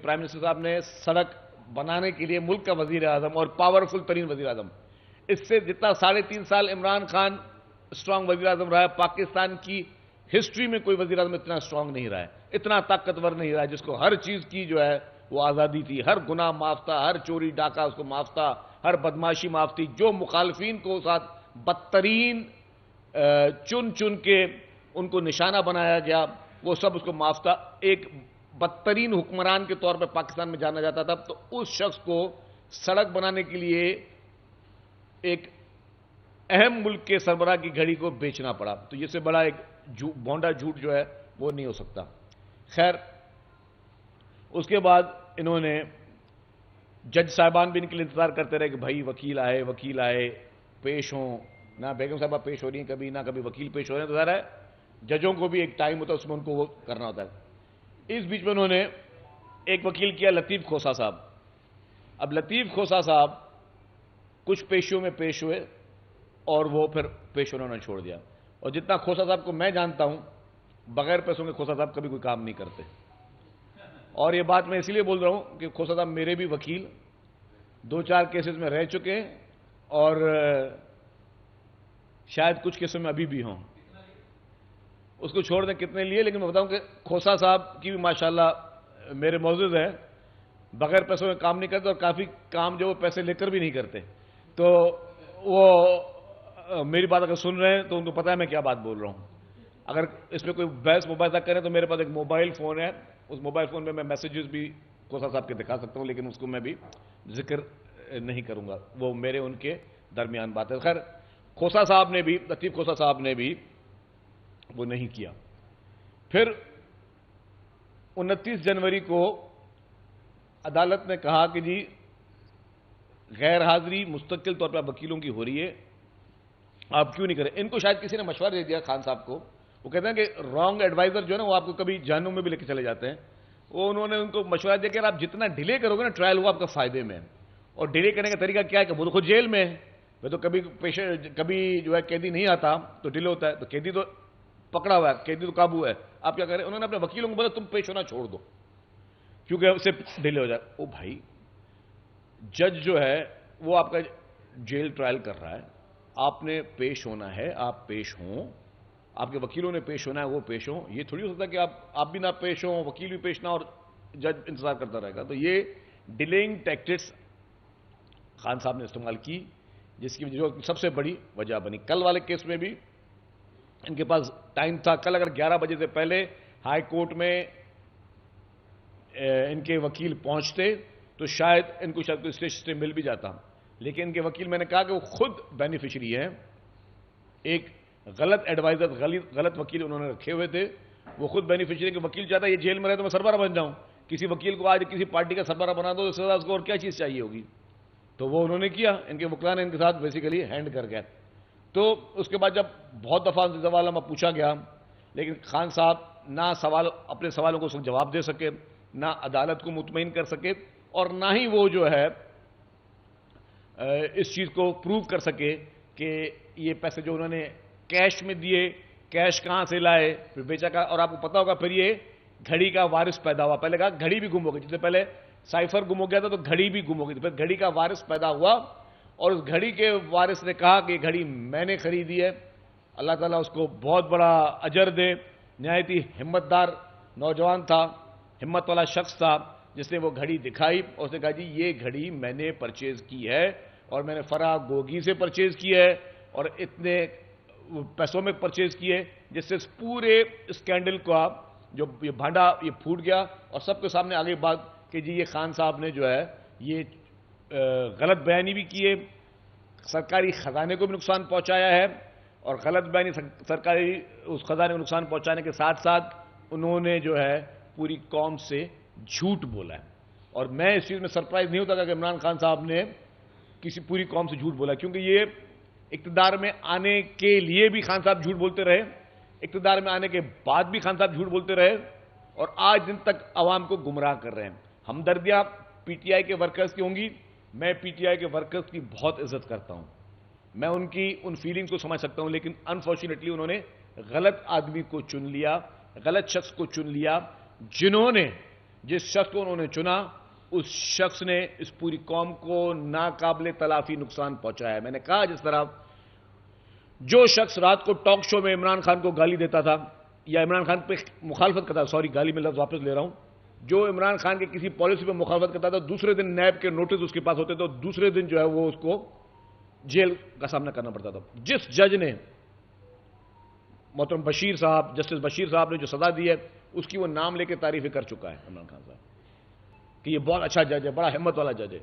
Prime minister صاحب نے سڑک بنانے کے لیے ملک کا وزیر اعظم اور پاورفل ترین وزیر اعظم، اس سے جتنا 3.5 سال عمران خان اسٹرانگ وزیر اعظم رہا ہے، پاکستان کی ہسٹری میں کوئی وزیر اعظم اتنا اسٹرانگ نہیں رہا ہے، اتنا طاقتور نہیں رہا ہے، جس کو ہر چیز کی جو ہے وہ آزادی تھی، ہر گناہ معاف تھا، ہر چوری ڈاکہ اس کو معاف تھا، ہر بدماشی معاف تھی، جو مخالفین کو ساتھ بدترین چن چن کے ان کو نشانہ بنایا گیا وہ سب اس کو معاف تھا۔ ایک بدترین حکمران کے طور پہ پاکستان میں جانا جاتا تھا، تو اس شخص کو سڑک بنانے کے لیے ایک اہم ملک کے سربراہ کی گھڑی کو بیچنا پڑا، تو یہ سے بڑا ایک بونڈا جھوٹ جو ہے وہ نہیں ہو سکتا۔ خیر، اس کے بعد انہوں نے جج صاحبان بھی ان کے لیے انتظار کرتے رہے کہ بھائی وکیل آئے پیش ہوں، نہ بیگم صاحبہ پیش ہو رہی ہیں کبھی، نہ کبھی وکیل پیش ہو رہے ہیں، تو ظاہر ہے ججوں کو بھی ایک ٹائم ہوتا ہے، اس میں ان کو وہ کرنا ہوتا ہے۔ اس بیچ میں انہوں نے ایک وکیل کیا لطیف کھوسا صاحب۔ اب لطیف کھوسا صاحب کچھ پیشیوں میں پیش ہوئے اور وہ پھر پیش انہوں نے چھوڑ دیا، اور جتنا کھوسا صاحب کو میں جانتا ہوں بغیر پیسوں کے کھوسا صاحب کبھی کوئی کام نہیں کرتے، اور یہ بات میں اسی لیے بول رہا ہوں کہ کھوسا صاحب میرے بھی وکیل 2-4 کیسز میں رہ چکے ہیں، اور شاید کچھ کیسوں میں ابھی بھی ہوں، اس کو چھوڑ دیں کتنے لیے، لیکن میں بتاؤں کہ کھوسا صاحب کی بھی ماشاءاللہ میرے معزز ہیں، بغیر پیسوں میں کام نہیں کرتے، اور کافی کام جو وہ پیسے لے کر بھی نہیں کرتے، تو وہ میری بات اگر سن رہے ہیں تو ان کو پتا ہے میں کیا بات بول رہا ہوں۔ اگر اس میں کوئی بحث مباحثہ کریں تو میرے پاس ایک موبائل فون ہے، اس موبائل فون میں میسیجز بھی کھوسا صاحب کے دکھا سکتا ہوں، لیکن اس کو میں بھی ذکر نہیں کروں گا، وہ میرے ان کے درمیان بات ہے۔ خیر، کھوسا صاحب نے بھی، لطیف کھوسا صاحب نے بھی وہ نہیں کیا۔ پھر 29 جنوری کو عدالت نے کہا کہ جی غیر حاضری مستقل طور پر وکیلوں کی ہو رہی ہے، آپ کیوں نہیں کریں؟ ان کو شاید کسی نے مشورہ دے دیا خان صاحب کو، وہ کہتے ہیں کہ رانگ ایڈوائزر جو ہے نا وہ آپ کو کبھی جہنم میں بھی لے کے چلے جاتے ہیں، وہ انہوں نے ان کو مشورہ دیا کہ آپ جتنا ڈیلے کرو گے نا ٹرائل وہ آپ کا فائدے میں ہے، اور ڈیلے کرنے کا طریقہ کیا ہے کہ وہ تو خود جیل میں ہے، وہ تو کبھی جو ہے قیدی نہیں آتا تو ڈیلے ہوتا ہے، تو قیدی تو پکڑا ہوا ہے، قیدی تو قابو ہے، آپ کیا کریں؟ انہوں نے اپنے وکیلوں کو بولا تم پیش ہونا چھوڑ دو کیونکہ اس سے ڈیلے ہو جائے۔ او بھائی، جج جو ہے وہ آپ کا جیل ٹرائل کر رہا ہے، آپ نے پیش ہونا ہے، آپ پیش ہوں، آپ کے وکیلوں نے پیش ہونا ہے، وہ پیش ہوں، یہ تھوڑی ہو سکتا کہ آپ بھی نہ پیش ہوں، وکیل بھی پیش نہ، اور جج انتظار کرتا رہے گا۔ تو یہ ڈیلینگ ٹیکٹکس خان صاحب نے استعمال کی، جس کی جو سب سے بڑی وجہ بنی۔ کل والے کیس میں بھی ان کے پاس ٹائم تھا، کل اگر 11 بجے سے پہلے ہائی کورٹ میں ان کے وکیل پہنچتے تو شاید ان کو کوئی اسٹے مل بھی جاتا، لیکن ان کے وکیل، میں نے کہا کہ وہ خود بینیفیشری ہیں، ایک غلط ایڈوائزر، غلط وکیل انہوں نے رکھے ہوئے تھے، وہ خود بینیفیشری کہ وکیل چاہتا ہے یہ جیل میں رہے تو میں سربراہ بن جاؤں، کسی وکیل کو آج کسی پارٹی کا سربراہ بنا دو، اس سے اس کو اور کیا چیز چاہیے ہوگی، تو وہ انہوں نے کیا، ان کے وکلاء نے ان کے ساتھ بیسیکلی ہینڈ کر گیا۔ تو اس کے بعد جب بہت دفعہ سوال پوچھا گیا، لیکن خان صاحب نہ اپنے سوالوں کو جواب دے سکے، نہ عدالت کو مطمئن کر سکے، اور نہ ہی وہ جو ہے اس چیز کو پروو کر سکے کہ یہ پیسے جو انہوں نے کیش میں دیے، کیش کہاں سے لائے، پھر بیچا کا، اور آپ کو پتا ہوگا پھر یہ گھڑی کا وارث پیدا ہوا، پہلے کہا گھڑی بھی گم ہو گئی، جس سے پہلے سائفر گم ہو گیا تھا تو گھڑی بھی گم ہو گئی، پھر گھڑی کا وارث پیدا ہوا، اور اس گھڑی کے وارث نے کہا کہ یہ گھڑی میں نے خریدی ہے، اللہ تعالیٰ اس کو بہت بڑا اجر دے، نہایت ہی ہمت دار نوجوان تھا، ہمت والا شخص تھا، جس نے وہ گھڑی دکھائی، اور اس نے کہا جی یہ گھڑی میں نے پرچیز کی ہے، اور میں نے فرا گوگی سے پرچیز کی ہے، اور اتنے پیسوں میں پرچیز کی ہے، جس سے اس پورے اسکینڈل کا جو یہ بھانڈا یہ پھوٹ گیا، اور سب کے سامنے آگے بات کہ جی یہ خان صاحب نے جو ہے یہ غلط بیانی بھی کی ہے، سرکاری خزانے کو بھی نقصان پہنچایا ہے، اور غلط بیانی سرکاری اس خزانے کو نقصان پہنچانے کے ساتھ ساتھ انہوں نے جو ہے پوری قوم سے جھوٹ بولا ہے، اور میں اس چیز میں سرپرائز نہیں ہوتا کہ عمران خان صاحب نے کسی پوری قوم سے جھوٹ بولا، کیونکہ یہ اقتدار میں آنے کے لیے بھی خان صاحب جھوٹ بولتے رہے، اقتدار میں آنے کے بعد بھی خان صاحب جھوٹ بولتے رہے، اور آج دن تک عوام کو گمراہ کر رہے ہیں۔ ہمدردیاں پی ٹی آئی کے ورکرز کی ہوں گی، میں پی ٹی آئی کے ورکرز کی بہت عزت کرتا ہوں، میں ان کی ان فیلنگز کو سمجھ سکتا ہوں، لیکن انفارچونیٹلی انہوں نے غلط آدمی کو چن لیا، غلط شخص کو چن لیا، جنہوں نے جس شخص کو انہوں نے چنا اس شخص نے اس پوری قوم کو ناقابل تلافی نقصان پہنچایا ہے. میں نے کہا جس طرح جو شخص رات کو ٹاک شو میں عمران خان کو گالی دیتا تھا یا عمران خان پہ مخالفت کرتا تھا، سوری گالی میں لفظ واپس لے رہا ہوں، جو عمران خان کے کسی پالیسی پہ مخالفت کرتا تھا، دوسرے دن نیب کے نوٹس اس کے پاس ہوتے تھے، تو دوسرے دن جو ہے وہ اس کو جیل کا سامنا کرنا پڑتا تھا. جس جج نے محترم بشیر صاحب، جسٹس بشیر صاحب نے جو سزا دی ہے، اس کی وہ نام لے کے تعریفیں کر چکا ہے عمران خان صاحب کہ یہ بہت اچھا جج ہے، بڑا ہمت والا جج ہے.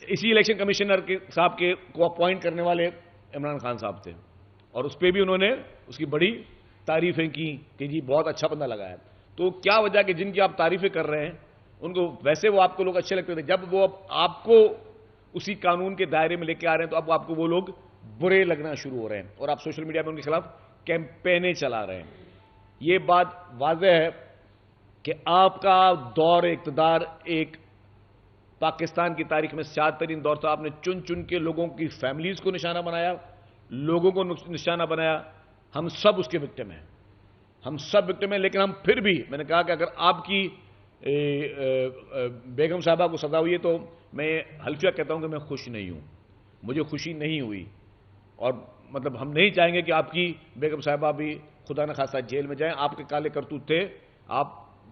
اسی الیکشن کمشنر صاحب کے کو اپوائنٹ کرنے والے عمران خان صاحب تھے، اور اس پہ بھی انہوں نے اس کی بڑی تعریفیں کی کہ جی بہت اچھا بندہ لگا ہے. تو کیا وجہ کہ جن کی آپ تعریفیں کر رہے ہیں ان کو ویسے وہ آپ کو لوگ اچھے لگتے تھے، جب وہ آپ کو اسی قانون کے دائرے میں لے کے آ رہے ہیں تو اب آپ کو وہ لوگ برے لگنا شروع ہو رہے ہیں اور آپ سوشل میڈیا میں ان کے خلاف کیمپینیں چلا رہے ہیں. یہ بات واضح ہے کہ آپ کا دور اقتدار ایک پاکستان کی تاریخ میں سیاد ترین دور تھا. آپ نے چن چن کے لوگوں کی فیملیز کو نشانہ بنایا، لوگوں کو نشانہ بنایا. ہم سب اس کے وکٹم ہیں، ہم سب وکٹم ہیں. لیکن ہم پھر بھی، میں نے کہا کہ اگر آپ کی بیگم صاحبہ کو سزا ہوئی ہے تو میں حلفیہ کہتا ہوں کہ میں خوش نہیں ہوں، مجھے خوشی نہیں ہوئی. اور مطلب ہم نہیں چاہیں گے کہ آپ کی بیگم صاحبہ بھی خدا نخواستہ جیل میں جائیں. آپ کے کالے کرتوت تھے، آپ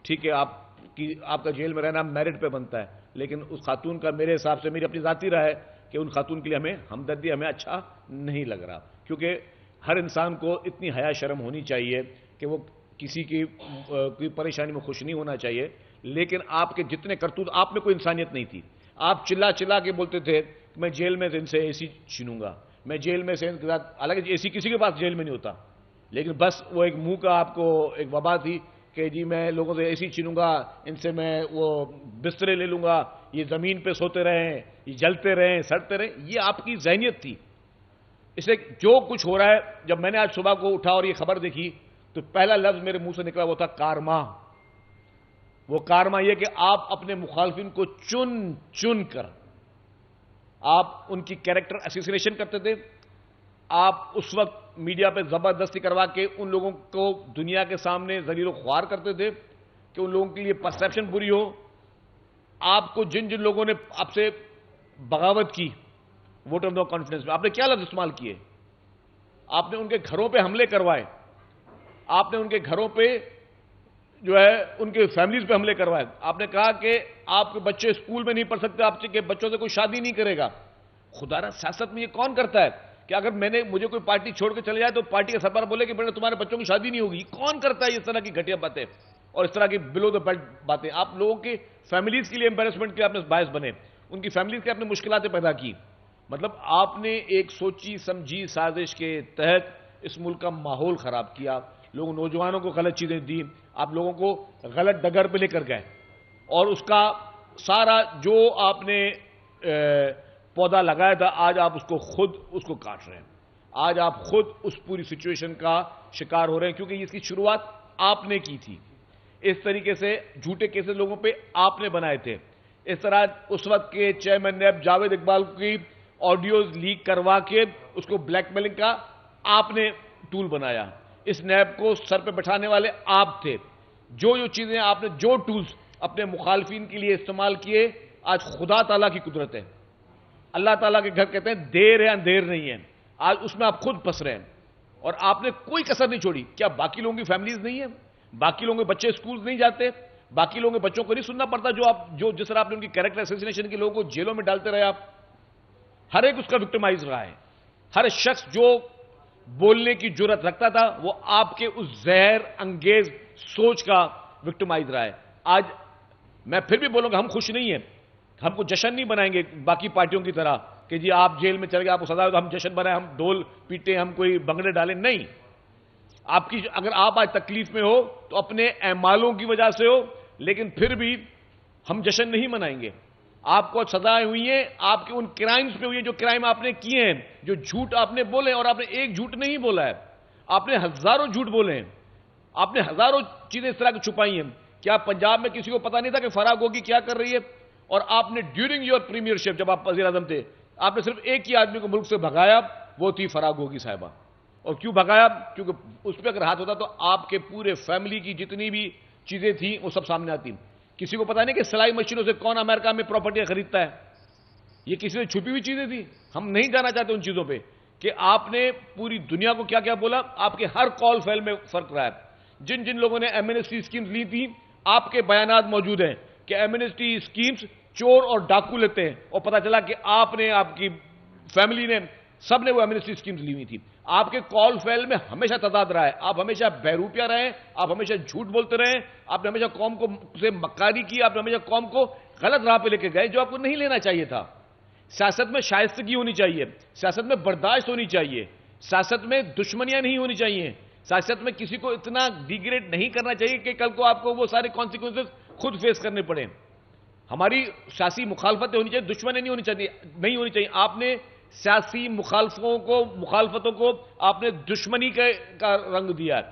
ٹھیک ہے، آپ کا جیل میں رہنا میرٹ پہ بنتا ہے، لیکن اس خاتون کا میرے حساب سے، میری اپنی ذاتی رائے ہے کہ ان خاتون کے لیے ہمیں ہمدردی، ہمیں اچھا نہیں لگ رہا. کیونکہ ہر انسان کو اتنی حیا شرم ہونی چاہیے کہ وہ کسی کی کوئی پریشانی میں خوش نہیں ہونا چاہیے. لیکن آپ کے جتنے کرتوت، آپ میں کوئی انسانیت نہیں تھی. آپ چلا چلا کے بولتے تھے کہ میں جیل میں ان سے اے سی چھینوں گا، میں جیل میں سے ان کے ساتھ، حالانکہ اے سی کسی کے پاس جیل میں نہیں ہوتا، لیکن بس وہ ایک منہ کا آپ کو ایک وبا تھی کہ جی میں لوگوں سے اے سی چھینوں گا، ان سے میں وہ بسترے لے لوں گا، یہ زمین پہ سوتے رہیں، یہ جلتے رہیں، سڑتے رہیں. یہ آپ کی ذہنیت تھی. اس لیے جو کچھ ہو رہا ہے، جب میں نے آج صبح کو اٹھا اور یہ خبر دیکھی تو پہلا لفظ میرے منہ سے نکلا وہ تھا کارما. وہ کارما یہ کہ آپ اپنے مخالفین کو چن چن کر آپ ان کی کیریکٹر اسیسینیشن کرتے تھے. آپ اس وقت میڈیا پہ زبردستی کروا کے ان لوگوں کو دنیا کے سامنے ذلیل و خوار کرتے تھے کہ ان لوگوں کے لیے پرسیپشن بری ہو. آپ کو جن جن لوگوں نے آپ سے بغاوت کی ووٹ آف نو کانفیڈنس میں، آپ نے کیا لفظ استعمال کیے؟ آپ نے ان کے گھروں پہ حملے کروائے، آپ نے ان کے گھروں پہ جو ہے ان کے فیملیز پہ حملے کروائے. آپ نے کہا کہ آپ کے بچے اسکول میں نہیں پڑھ سکتے، آپ کے بچوں سے کوئی شادی نہیں کرے گا. خدا را سیاست میں یہ کون کرتا ہے کہ اگر مجھے کوئی پارٹی چھوڑ کے چلے جائے تو پارٹی کا سربراہ بولے کہ تمہارے بچوں کی شادی نہیں ہوگی؟ کون کرتا ہے اس طرح کی گھٹیا باتیں اور اس طرح کی بلو دا بیلٹ باتیں؟ آپ لوگوں کی فیملیز کے لیے امبیرسمنٹ کے آپ نے باعث بنے، ان کی فیملیز کے آپ نے مشکلاتیں پیدا کی. مطلب آپ نے ایک سوچی سمجھی سازش کے تحت اس ملک کا ماحول خراب کیا، لوگوں نوجوانوں کو غلط چیزیں دی، آپ لوگوں کو غلط ڈگر پہ لے کر گئے، اور اس کا سارا جو آپ نے پودا لگایا تھا آج آپ اس کو کاٹ رہے ہیں. آج آپ خود اس پوری سچویشن کا شکار ہو رہے ہیں کیونکہ اس کی شروعات آپ نے کی تھی. اس طریقے سے جھوٹے کیسز لوگوں پہ آپ نے بنائے تھے. اس طرح اس وقت کے چیئرمین نیب جاوید اقبال کی آڈیوز لیک کروا کے اس کو بلیک میلنگ کا آپ نے ٹول بنایا. اس نیب کو سر پہ بٹھانے والے آپ تھے. جو چیزیں آپ نے، جو ٹولز اپنے مخالفین کے لیے استعمال کیے، آج خدا تعالیٰ کی قدرت ہے. اللہ تعالیٰ کے گھر کہتے ہیں دیر ہے اندھیر نہیں ہے. آج اس میں آپ خود پھنس رہے ہیں اور آپ نے کوئی کسر نہیں چھوڑی. کیا باقی لوگوں کی فیملیز نہیں ہیں؟ باقی لوگوں کے بچے اسکول نہیں جاتے؟ باقی لوگوں کے بچوں کو نہیں سننا پڑتا جس طرح آپ نے ان کی کیریکٹر اسیسینیشن کے لوگوں کو جیلوں میں ڈالتے رہے؟ آپ ہر ایک اس کا وکٹمائز رہا ہے. ہر شخص جو بولنے کی جرت رکھتا تھا وہ آپ کے اس زہر انگیز سوچ کا وکٹمائز رہا ہے. آج میں پھر بھی بولوں گا ہم خوش نہیں ہیں، ہم کو جشن نہیں بنائیں گے باقی پارٹیوں کی طرح کہ جی آپ جیل میں چلے گئے، آپ کو سزا ہو تو ہم جشن بنائیں، ہم ڈھول پیٹیں، ہم کوئی بنگڑے ڈالیں. نہیں، اگر آپ آج تکلیف میں ہو تو اپنے اعمالوں کی وجہ سے ہو، لیکن پھر بھی ہم جشن نہیں منائیں گے. آپ کو سزائیں ہوئی ہیں آپ کے ان کرائمز پہ ہوئی ہیں جو کرائم آپ نے کیے ہیں، جو جھوٹ آپ نے بولے. اور آپ نے ایک جھوٹ نہیں بولا ہے، آپ نے ہزاروں جھوٹ بولے ہیں، آپ نے ہزاروں چیزیں اس طرح کی چھپائی ہیں. کیا پنجاب میں کسی کو پتا نہیں تھا کہ فرا گوگی کیا کر رہی ہے؟ اور آپ نے ڈیورنگ یور پریمیئرشپ، جب آپ وزیر اعظم تھے، آپ نے صرف ایک ہی آدمی کو ملک سے بھگایا، وہ تھی فرا گوگی صاحبہ. اور کیوں بھگایا؟ کیونکہ اس پہ اگر ہاتھ ہوتا تو آپ کے پورے فیملی کی جتنی بھی چیزیں تھیں وہ سب سامنے آتی. کسی کو پتا نہیں کہ سلائی مشینوں سے کون امریکہ میں پراپرٹیاں خریدتا ہے. یہ کسی سے چھپی ہوئی چیزیں تھیں. ہم نہیں جانا چاہتے ان چیزوں پہ کہ آپ نے پوری دنیا کو کیا کیا بولا. آپ کے ہر کال فیل میں فرق رہا ہے. جن جن لوگوں نے ایمنسٹی اسکیمز لی تھیں آپ کے بیانات موجود ہیں کہ ایمنسٹی اسکیمز چور اور ڈاکو لیتے ہیں, اور پتا چلا کہ آپ نے, آپ کی فیملی نے, سب نے وہ ایمنسٹی اسکیمز لی ہوئی تھی. آپ کے کال فیل میں ہمیشہ تضاد رہا ہے. آپ ہمیشہ بہروپیہ رہے, آپ ہمیشہ جھوٹ بولتے رہے, آپ نے ہمیشہ قوم کو سے مکاری کی, آپ نے ہمیشہ قوم کو غلط راہ پہ لے کے گئے جو آپ کو نہیں لینا چاہیے تھا. سیاست میں شائستگی ہونی چاہیے, سیاست میں برداشت ہونی چاہیے, سیاست میں دشمنیاں نہیں ہونی چاہیے, سیاست میں کسی کو اتنا ڈیگریڈ نہیں کرنا چاہیے کہ کل کو آپ کو وہ سارے کانسیکوینسز خود فیس کرنے پڑیں. ہماری سیاسی مخالفتیں ہونی چاہیے, دشمنی نہیں ہونی چاہیے. آپ نے سیاسی مخالفتوں کو آپ نے دشمنی کا رنگ دیا ہے.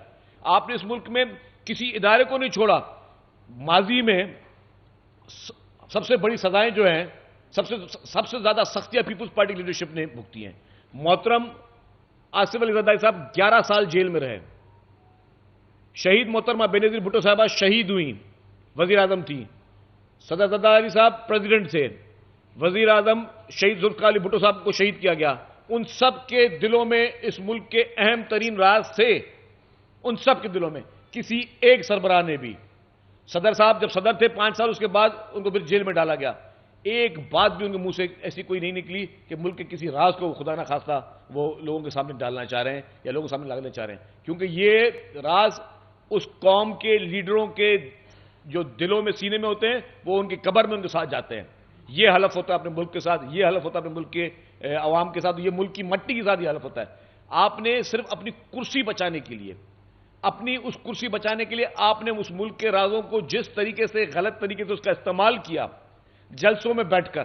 آپ نے اس ملک میں کسی ادارے کو نہیں چھوڑا. ماضی میں سب سے بڑی سزائیں جو ہیں, سب سے زیادہ سختیاں پیپلز پارٹی لیڈرشپ نے بھگتی ہیں. محترم آصف علی زرداری صاحب 11 سال جیل میں رہے. شہید محترمہ بینظیر بھٹو صاحبہ شہید ہوئیں, وزیر اعظم تھی. صدر زرداری صاحب پریزیڈنٹ تھے. وزیر اعظم شہید ذوالفقار علی بھٹو صاحب کو شہید کیا گیا. ان سب کے دلوں میں اس ملک کے اہم ترین راز تھے. ان سب کے دلوں میں کسی ایک سربراہ نے بھی, صدر صاحب جب صدر تھے 5 سال, اس کے بعد ان کو پھر جیل میں ڈالا گیا, ایک بات بھی ان کے منہ سے ایسی کوئی نہیں نکلی کہ ملک کے کسی راز کو خدا نہ خواستہ وہ لوگوں کے سامنے ڈالنا چاہ رہے ہیں یا لوگوں کے سامنے لانا چاہ رہے ہیں. کیونکہ یہ راز اس قوم کے لیڈروں کے جو دلوں میں, سینے میں ہوتے ہیں, وہ ان کی قبر میں ان کے ساتھ جاتے ہیں. یہ حلف ہوتا ہے اپنے ملک کے ساتھ, یہ حلف ہوتا ہے اپنے ملک کے عوام کے ساتھ, یہ ملک کی مٹی کے ساتھ یہ حلف ہوتا ہے. آپ نے صرف اپنی کرسی بچانے کے لیے, اپنی اس کرسی بچانے کے لیے آپ نے اس ملک کے رازوں کو جس طریقے سے, غلط طریقے سے اس کا استعمال کیا جلسوں میں بیٹھ کر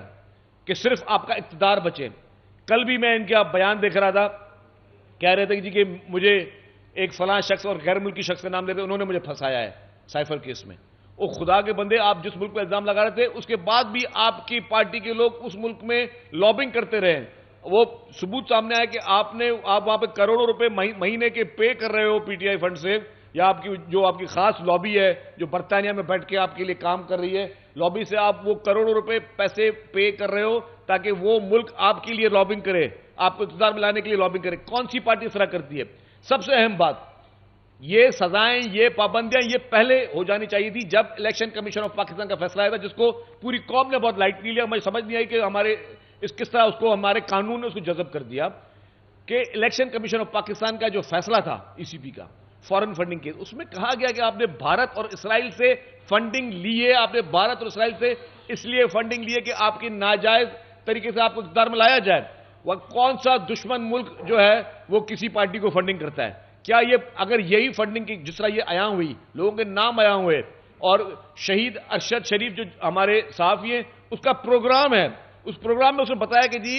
کہ صرف آپ کا اقتدار بچے. کل بھی میں ان کا بیان دیکھ رہا تھا, کہہ رہے تھے کہ مجھے ایک فلاں شخص اور غیر ملکی شخص کا نام لیتے, انہوں نے مجھے پھنسایا ہے سائفر کیس میں. وہ خدا کے بندے, آپ جس ملک پہ الزام لگا رہے تھے اس کے بعد بھی آپ کی پارٹی کے لوگ اس ملک میں لابنگ کرتے رہے. وہ ثبوت سامنے آیا کہ آپ وہاں پہ کروڑوں روپے مہینے کے پے کر رہے ہو پی ٹی آئی فنڈ سے, یا آپ کی خاص لابی ہے جو برطانیہ میں بیٹھ کے آپ کے لیے کام کر رہی ہے, لابی سے آپ وہ کروڑوں روپے پیسے پے کر رہے ہو تاکہ وہ ملک آپ کے لیے لابنگ کرے, آپ کو اقتدار میں لانے کے لیے لابنگ کرے. کون سی پارٹی اس طرح کرتی ہے؟ سب سے اہم بات, یہ سزائیں, یہ پابندیاں یہ پہلے ہو جانی چاہیے تھی جب الیکشن کمیشن آف پاکستان کا فیصلہ آیا تھا, جس کو پوری قوم نے بہت لائٹلی لیا. مجھے سمجھ نہیں آئی کہ کس طرح اس کو ہمارے قانون نے اس کو جذب کر دیا کہ الیکشن کمیشن آف پاکستان کا جو فیصلہ تھا ای سی پی کا فورن فنڈنگ کے, اس میں کہا گیا کہ آپ نے بھارت اور اسرائیل سے فنڈنگ لی ہے. آپ نے بھارت اور اسرائیل سے اس لیے فنڈنگ لی ہے کہ آپ کی ناجائز طریقے سے آپ کو اقتدار میں لایا جائے. وہ کون سا دشمن ملک جو ہے وہ کسی پارٹی کو فنڈنگ کرتا ہے؟ کیا یہ اگر یہی فنڈنگ کی جس طرح یہ عیاں ہوئی, لوگوں کے نام عیاں ہوئے, اور شہید ارشد شریف جو ہمارے صحافی ہیں اس کا پروگرام ہے, اس پروگرام میں اس نے بتایا کہ جی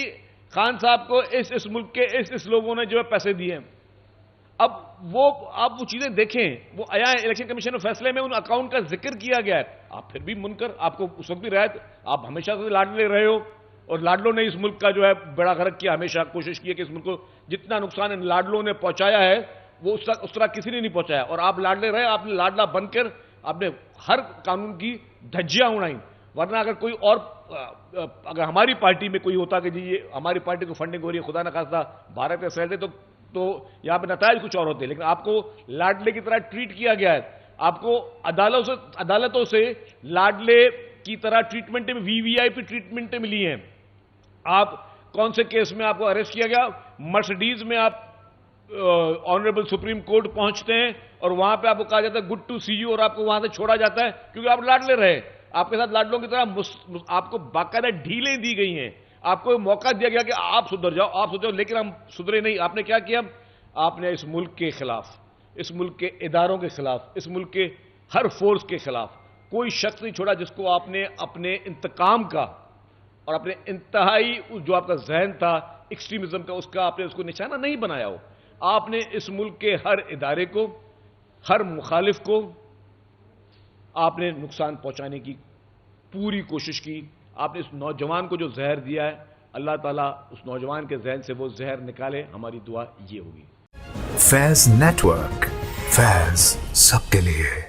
خان صاحب کو اس ملک کے اس لوگوں نے جو ہے پیسے دیے ہیں. اب آپ وہ چیزیں دیکھیں, وہ عیاں الیکشن کمیشن کے فیصلے میں ان اکاؤنٹ کا ذکر کیا گیا ہے. آپ پھر بھی منکر, آپ کو اس وقت بھی رعایت, آپ ہمیشہ سے لاڈلے رہے ہو, اور لاڈلوں نے اس ملک کا جو ہے بڑا غرق کیا, ہمیشہ کوشش کی ہے کہ اس ملک کو جتنا نقصان ان لاڈلوں نے پہنچایا ہے وہ اس طرح کسی نے نہیں پہنچایا. اور آپ لاڈلے رہے, آپ نے لاڈلا بن کر آپ نے ہر قانون کی دھجیاں اڑائیں. ورنہ اگر کوئی اور, اگر ہماری پارٹی میں کوئی ہوتا کہ جی یہ ہماری پارٹی کو فنڈنگ ہو رہی ہے, خدا نہ خواستہ بھارت یا سہل تو یہاں پہ نتائج کچھ اور ہوتے. لیکن آپ کو لاڈلے کی طرح ٹریٹ کیا گیا ہے, آپ کو عدالتوں سے لاڈلے کی طرح ٹریٹمنٹ میں, وی وی آئی پی ٹریٹمنٹ ملی ہیں. آپ کون سے کیس میں آپ کو اریسٹ کیا گیا؟ مرسڈیز میں آپ آنریبل سپریم کورٹ پہنچتے ہیں اور وہاں پہ آپ کو کہا جاتا ہے گڈ ٹو سی یو, اور آپ کو وہاں سے چھوڑا جاتا ہے کیونکہ آپ لاڈلے رہے. آپ کے ساتھ لاڈلوں کی طرح آپ کو باقاعدہ ڈھیلیں دی گئی ہیں, آپ کو موقع دیا گیا کہ آپ سدھر جاؤ, لیکن ہم سدھرے نہیں. آپ نے کیا کیا؟ آپ نے اس ملک کے خلاف, اس ملک کے اداروں کے خلاف, اس ملک کے ہر فورس کے خلاف کوئی شخص نہیں چھوڑا جس کو آپ نے اپنے انتقام کا اور اپنے انتہائی جو آپ کا ذہن تھا ایکسٹریمزم کا, اس کا آپ نے اس کو نشانہ نہیں بنایا ہو. آپ نے اس ملک کے ہر ادارے کو, ہر مخالف کو آپ نے نقصان پہنچانے کی پوری کوشش کی. آپ نے اس نوجوان کو جو زہر دیا ہے, اللہ تعالیٰ اس نوجوان کے ذہن سے وہ زہر نکالے. ہماری دعا یہ ہوگی. فیض نیٹ ورک, فیض سب کے لیے.